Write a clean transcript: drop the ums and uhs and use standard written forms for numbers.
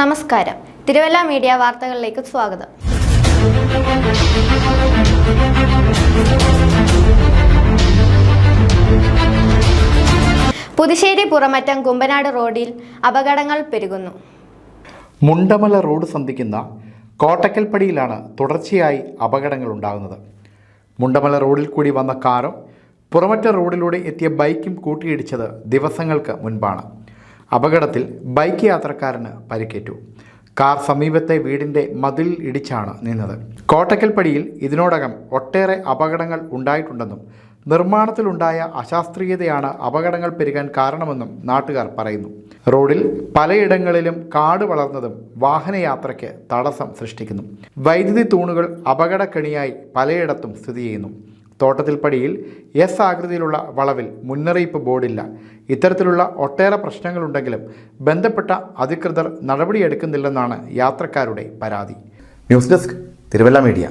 നമസ്കാരം. തിരുവല്ല മീഡിയ വാർത്തകളിലേക്ക് സ്വാഗതം. പുതുശ്ശേരി പുറമറ്റം കുമ്പനാട് റോഡിൽ അപകടങ്ങൾ പെരുകുന്നു. മുണ്ടമല റോഡ് സന്ധിക്കുന്ന കോട്ടക്കൽപ്പടിയിലാണ് തുടർച്ചയായി അപകടങ്ങൾ ഉണ്ടാകുന്നത്. മുണ്ടമല റോഡിൽ കൂടി വന്ന കാറും പുറമറ്റം റോഡിലൂടെ എത്തിയ ബൈക്കും കൂട്ടിയിടിച്ചത് ദിവസങ്ങൾക്ക് മുൻപാണ്. അപകടത്തിൽ ബൈക്ക് യാത്രക്കാരന് പരിക്കേറ്റു. കാർ സമീപത്തെ വീടിൻ്റെ മതിലിൽ ഇടിച്ചാണ് നിന്നത്. കോട്ടക്കൽപ്പടിയിൽ ഇതിനോടകം ഒട്ടേറെ അപകടങ്ങൾ ഉണ്ടായിട്ടുണ്ടെന്നും നിർമ്മാണത്തിലുണ്ടായ അശാസ്ത്രീയതയാണ് അപകടങ്ങൾ പെരുകാൻ കാരണമെന്നും നാട്ടുകാർ പറയുന്നു. റോഡിൽ പലയിടങ്ങളിലും കാട് വളർന്നതും വാഹനയാത്രയ്ക്ക് തടസ്സം സൃഷ്ടിക്കുന്നു. വൈദ്യുതി തൂണുകൾ അപകടക്കെണിയായി പലയിടത്തും സ്ഥിതി ചെയ്യുന്നു. തോട്ടത്തിൽപ്പടിയിൽ എസ് ആകൃതിയിലുള്ള വളവിൽ മുന്നറിയിപ്പ് ബോർഡില്ല. ഇത്തരത്തിലുള്ള ഒട്ടേറെ പ്രശ്നങ്ങളുണ്ടെങ്കിലും ബന്ധപ്പെട്ട അധികൃതർ നടപടിയെടുക്കുന്നില്ലെന്നാണ് യാത്രക്കാരുടെ പരാതി. News desk, Thiruvalla media.